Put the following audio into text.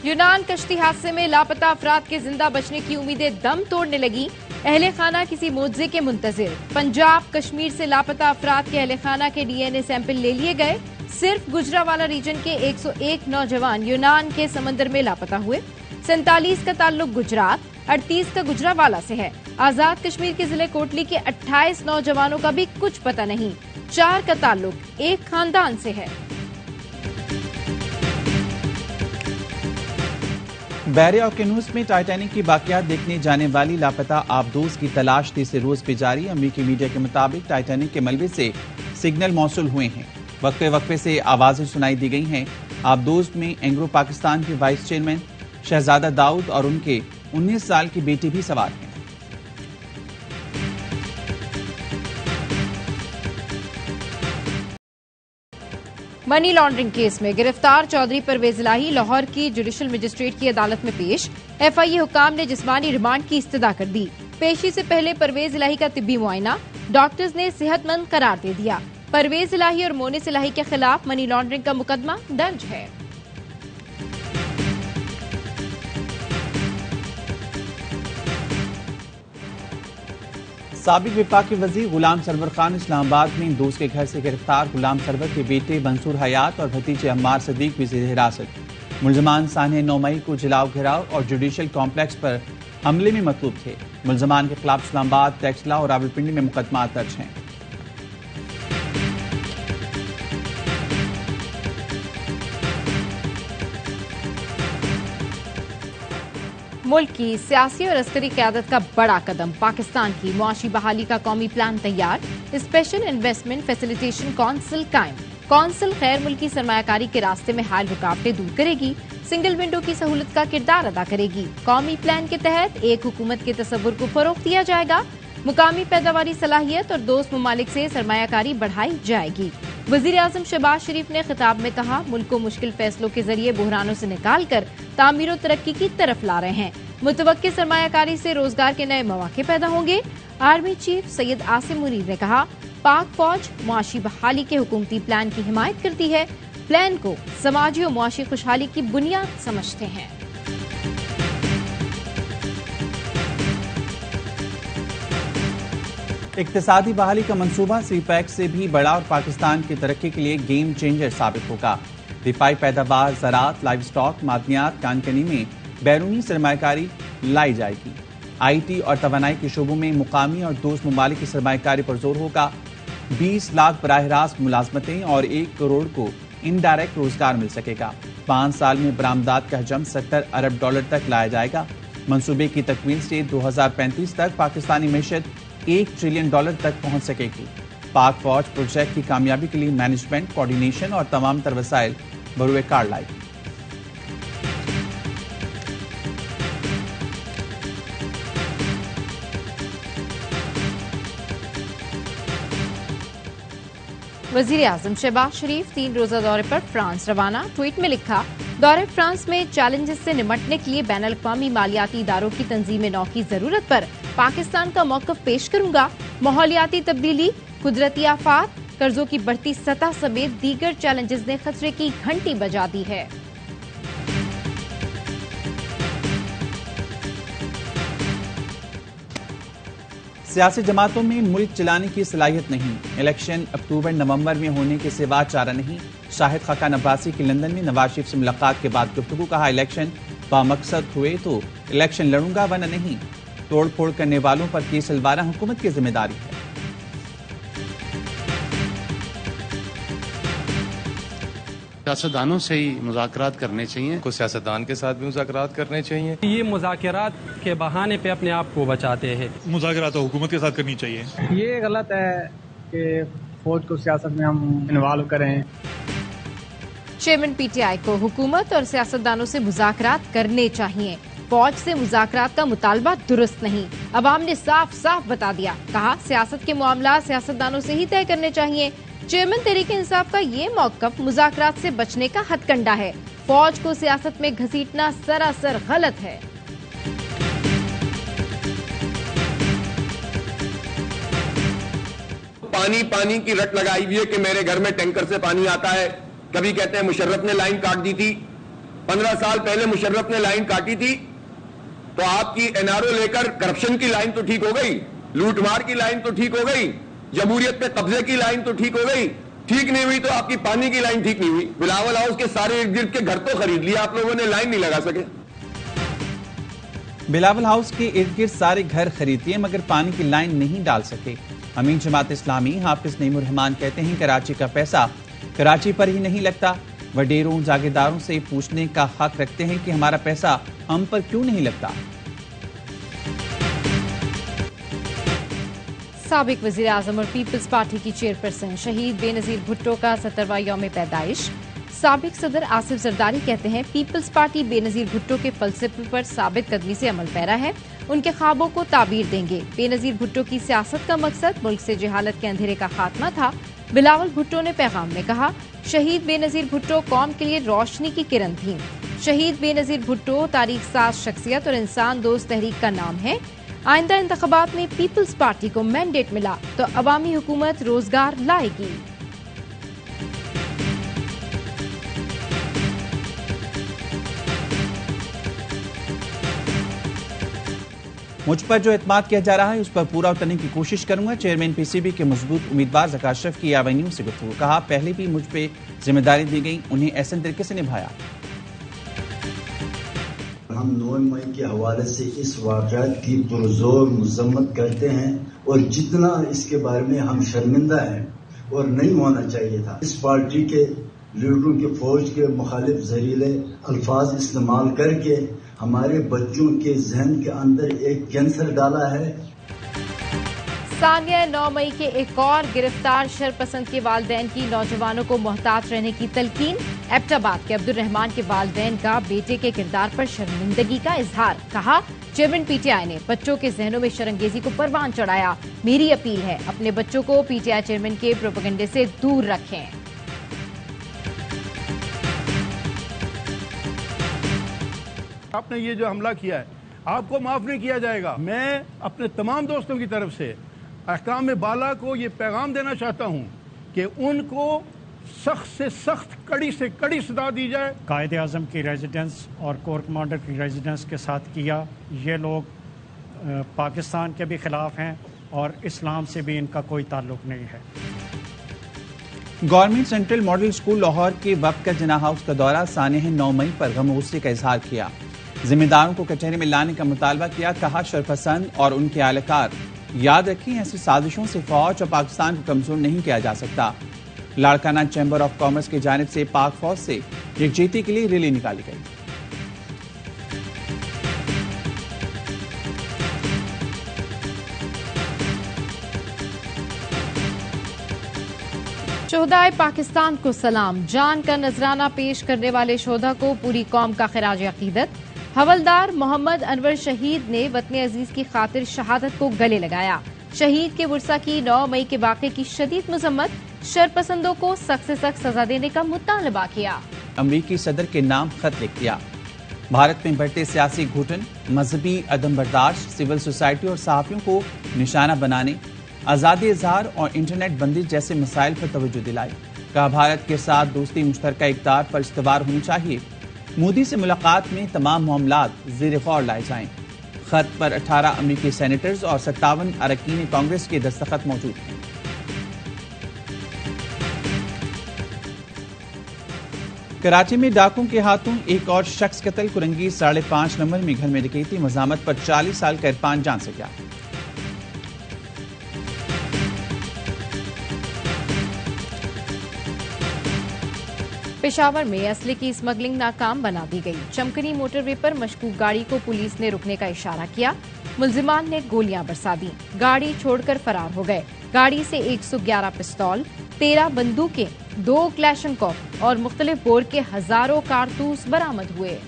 यूनान कश्ती हादसे में लापता अफराद के जिंदा बचने की उम्मीदें दम तोड़ने लगी। अहले खाना किसी मुआवजे के मुंतजिर। पंजाब कश्मीर से लापता अफराद के अहले खाना के डीएनए सैंपल ले लिए गए। सिर्फ गुजरावाला रीजन के 101 नौजवान यूनान के समंदर में लापता हुए। 47 का ताल्लुक गुजरात, 38 का गुजरावाला से है। आजाद कश्मीर के जिले कोटली के 28 नौजवानों का भी कुछ पता नहीं। 4 का ताल्लुक एक खानदान से है। बहरे ऑकेनूस में टाइटैनिक की बाकियात देखने जाने वाली लापता आबदोज की तलाश तीसरे रोज भी जारी। अमेरिकी मीडिया के मुताबिक टाइटैनिक के मलबे से सिग्नल मौसूल हुए हैं। वक्फे वक्फे से आवाजें सुनाई दी गई हैं। आबदोज में एंग्रो पाकिस्तान के वाइस चेयरमैन शहजादा दाऊद और उनके 19 साल की बेटी भी सवार हैं। मनी लॉन्ड्रिंग केस में गिरफ्तार चौधरी परवेज इलाही लाहौर की जुडिशल मजिस्ट्रेट की अदालत में पेश। एफआईए हुकाम ने जिस्मानी रिमांड की इस्तदा कर दी। पेशी से पहले परवेज इलाही का तिब्बी मुआयना, डॉक्टर्स ने सेहतमंद करार दे दिया। परवेज इलाही और मोनिस इलाही के खिलाफ मनी लॉन्ड्रिंग का मुकदमा दर्ज है। साबिक विफाकी वजीर गुलाम सरवर खान इस्लामाबाद में दोस्त के घर से गिरफ्तार। गुलाम सरवर के बेटे मंसूर हयात और भतीजे अम्मार सदीक भी जेर हिरासत। मुलजमान सान्हे 9 मई को जलाव घिराव और जुडिशल कॉम्प्लेक्स पर हमले में मतलूब थे। मुलजमान के खिलाफ इस्लामाबाद, टेक्सला और रावलपिंडी में मुकदमा दर्ज हैं। मुल्क की सियासी और अस्करी क़यादत का बड़ा कदम। पाकिस्तान की मुआशी बहाली का कौमी प्लान तैयार। स्पेशल इन्वेस्टमेंट फैसिलिटेशन काउंसिल कायम। काउंसिल गैर मुल्की सरमायाकारी के रास्ते में हाल रुकावटें दूर करेगी। सिंगल विंडो की सहूलत का किरदार अदा करेगी। कौमी प्लान के तहत एक हुकूमत के तस्वुर को फरोग दिया जाएगा। मुकामी पैदावारी सलाहियत और दोस्त ममालिक से सरमायाकारी बढ़ाई जाएगी। वजीर आजम शहबाज शरीफ ने खिताब में कहा, मुल्क को मुश्किल फैसलों के जरिए बुहरानों से निकाल कर तामीर और तरक्की की तरफ ला रहे हैं। मुतवक्किल सरमायाकारी से रोजगार के नए मौके पैदा होंगे। आर्मी चीफ सैयद आसिम मुनीर ने कहा, पाक फौज मुआशी बहाली के हुकूमती प्लान की हिमायत करती है। प्लान को समाजी और मुआशी खुशहाली की बुनियाद समझते हैं। इक्तिसादी बहाली का मंसूबा सीपैक से भी बड़ा और पाकिस्तान की तरक्की के लिए गेम चेंजर साबित होगा। दिफाई पैदावार, ज़राअत, लाइव स्टॉक, मादनियात, कानकनी में बैरूनी सरमायाकारी लाई जाएगी। आईटी और तवानाई के शोबों में मुकामी और दोस्त ममालिक की सरमायाकारी पर जोर होगा। 20 लाख बराह रास्त मुलाजमतें और 1 करोड़ को इनडायरेक्ट रोजगार मिल सकेगा। 5 साल में बरामदात का हजम $70 अरब तक लाया जाएगा। मंसूबे की तकमील से 2035 तक पाकिस्तानी मैशत $1 ट्रिलियन तक पहुंच सकेगी। पाक फौज प्रोजेक्ट की कामयाबी के लिए मैनेजमेंट, कोऑर्डिनेशन और तमाम तर वसाइल बरूए कार लाएगी। वजीर आजम शहबाज शरीफ 3 रोजा दौरे पर फ्रांस रवाना। ट्वीट में लिखा, दौरे फ्रांस में चैलेंजेस से निमटने के लिए बैनुल अक़वामी मालियाती इदारों की तंजीम नौ की जरूरत पर पाकिस्तान का मौक़िफ़ पेश करूंगा। माहौलियाती तब्दीली, कुदरती आफात, कर्जों की बढ़ती सतह समेत दीगर चैलेंजेस ने खतरे की घंटी बजा दी है। सियासी जमातों में मुल्क चलाने की सलाहियत नहीं। इलेक्शन अक्टूबर नवंबर में होने के सिवा चारा नहीं। शाहिद खाकान अब्बासी की लंदन में नवाज शरीफ से मुलाकात के बाद गुफ्तगू। कहा, इलेक्शन बामकसद हुए तो इलेक्शन लड़ूंगा वरना नहीं। तोड़ फोड़ करने वालों पर केस हलवाना हुकूमत की जिम्मेदारी है। सियासतदानों से ही मुज़ाकरात करने चाहिए। को सियासतदान के साथ भी मुज़ाकरात करने चाहिए। ये मुज़ाकरात के बहाने पे अपने आप को बचाते हैं। मुज़ाकरात तो हुकूमत के साथ करनी चाहिए। ये गलत है कि फौज को सियासत में हम इन्वॉल्व करें। चेयरमैन पीटीआई को हुकूमत और सियासतदानों से मुज़ाकरात करने चाहिए। फौज से मुज़ाकरात का मुतालबा दुरुस्त नहीं। अवाम ने साफ साफ बता दिया। कहा, सियासत के मामला सियासतदानों से ही तय करने चाहिए। चेयरमैन तहरीक इंसाफ का ये मौक़िफ़ मुज़ाकरात से बचने का हथकंडा है। फौज को सियासत में घसीटना सरासर गलत है। पानी पानी की रट लगाई हुई है कि मेरे घर में टैंकर से पानी आता है। कभी कहते हैं मुशर्रफ ने लाइन काट दी थी। 15 साल पहले मुशर्रफ ने लाइन काटी थी तो आपकी एनआरओ लेकर करप्शन की लाइन तो ठीक हो गई, लूटमार की लाइन तो ठीक हो गई, जमहूरियत पे कब्जे की लाइन तो ठीक हो गई। ठीक नहीं हुई तो आपकी पानी की लाइन ठीक नहीं हुई। बिलावल हाउस के सारे इर्द गिर्द के घर तो खरीद लिया आप लोगों ने, लाइन नहीं लगा सके। बिलावल हाउस के इर्द गिर्द सारे घर खरीद लिए मगर पानी की लाइन नहीं डाल सके। अमीन जमात इस्लामी हाफिज नईमुर रहमान कहते हैं कराची का पैसा कराची पर ही नहीं लगता। वडेरों जागीरदारों से पूछने का हक रखते हैं कि हमारा पैसा हम पर क्यों नहीं लगता। साबिक वज़ीर आज़म और पीपल्स पार्टी की चेयरपर्सन शहीद बेनज़ीर भुट्टो का 70वां यौम पैदाइश। साबिक सदर आसिफ जरदारी कहते हैं पीपल्स पार्टी बेनज़ीर भुट्टो के फलसफे पर साबित कदमी से अमल पैरा है, उनके ख्वाबों को ताबीर देंगे। बेनज़ीर भुट्टो की सियासत का मकसद मुल्क से जहालत के अंधेरे का खात्मा था। बिलावल भुट्टो ने पैगाम में कहा शहीद बेनज़ीर भुट्टो कौम के लिए रोशनी की किरण थी। शहीद बेनज़ीर भुट्टो तारीख साज शख्सियत और इंसान दोस्त तहरीक का नाम है। आइंदा इंतखाबात में पीपल्स पार्टी को मैंडेट मिला तो अवामी हुकूमत रोजगार लाएगी। मुझ पर जो एतमाद किया जा रहा है उस पर पूरा उतरने की कोशिश करूंगा। चेयरमैन पीसीबी के मजबूत उम्मीदवार ज़का अशरफ की एवेन्यू से गुफ्तगू। कहा पहले भी मुझ पे जिम्मेदारी दी गई, उन्हें ऐसे तरीके से निभाया। हम 9 मई के हवाले से इस वाक़यात की पुरजोर मजम्मत करते हैं और जितना इसके बारे में हम शर्मिंदा हैं और नहीं होना चाहिए था। इस पार्टी के लीडरों के फौज के मुखालिफ जहरीले अल्फाज इस्तेमाल करके हमारे बच्चों के जहन के अंदर एक कैंसर डाला है। सानिया 9 मई के एक और गिरफ्तार शरपसंद के वालिदैन की नौजवानों को मोहतात रहने की तलकीन। एबटाबाद के अब्दुल रहमान के वालिदैन का बेटे के किरदार पर शर्मिंदगी का इजहार। कहा चेयरमैन पीटीआई ने बच्चों के जहनों में शरंगेजी को परवान चढ़ाया। मेरी अपील है अपने बच्चों को पीटीआई चेयरमैन के प्रोपेगेंडे से दूर रखें। आपने ये जो हमला किया है आपको माफ नहीं किया जाएगा। मैं अपने तमाम दोस्तों की तरफ से अहकाम बाला को ये पैगाम देना चाहता हूँ कि उनको सख्त से सख्त कड़ी से कड़ी सजा दी जाए। कायदे आज़म की रेजिडेंस और कोर कमांडर की रेजिडेंस के साथ किया, ये लोग पाकिस्तान के भी खिलाफ हैं और इस्लाम से भी इनका कोई ताल्लुक नहीं है। Government central model school Lahore के वक्त का जिना हाउस का दौरा। सानिया 9 मई पर गम गुस्से का इजहार किया, जिम्मेदारों को कचहरी में लाने का मुतालबा किया। कहा शरपसंद और उनके एहलकार याद रखें ऐसी साजिशों से फौज और पाकिस्तान को कमजोर नहीं किया जा सकता। लाड़काना चैम्बर ऑफ कॉमर्स की जानिब से पाक फौज से यकजहती के लिए रैली निकाली गई। शोहदाए पाकिस्तान को सलाम। जान का नजराना पेश करने वाले शोधा को पूरी कौम का खिराज अकीदत। हवलदार मोहम्मद अनवर शहीद ने वतन अजीज की खातिर शहादत को गले लगाया। शहीद के बुरसा की 9 मई के वाक़े की शदीद मजम्मत। शरपसंदों को सख्त से सख्त सजा देने का मुतालबा किया। अमरीकी सदर के नाम खत लिख दिया। भारत में बढ़ते सियासी घुटन, मजहबी अदम बर्दाश्त, सिविल सोसाइटी और सहाफियों को निशाना बनाने, आज़ादी इजहार और इंटरनेट बंदी जैसे मसाइल पर तवज्जो दिलाई। कहा भारत के साथ दोस्ती मुश्तरका इक़दार पर इस्तवार होनी चाहिए। मोदी से मुलाकात में तमाम मामलात ज़ेर गौर लाए जाएं। खत पर 18 अमरीकी सेनेटर्स और 57 अरकान कांग्रेस के दस्तखत मौजूद हैं। कराची में डाकुओं के हाथों एक और शख्स कत्ल। कुरंगी 5.5 नंबर में घर में डकैती, मज़ामत पर 40 साल का इरफान जान से गया। पेशावर में असले की स्मगलिंग नाकाम बना दी गई। चमकनी मोटरवे पर मशकूक गाड़ी को पुलिस ने रुकने का इशारा किया। मुलजिमान ने गोलियां बरसा दी, गाड़ी छोड़कर फरार हो गए। गाड़ी से 111 पिस्तौल, 13 बंदूकें, 2 क्लैशनकॉफ और मुख्तलिफ बोर के हजारों कारतूस बरामद हुए।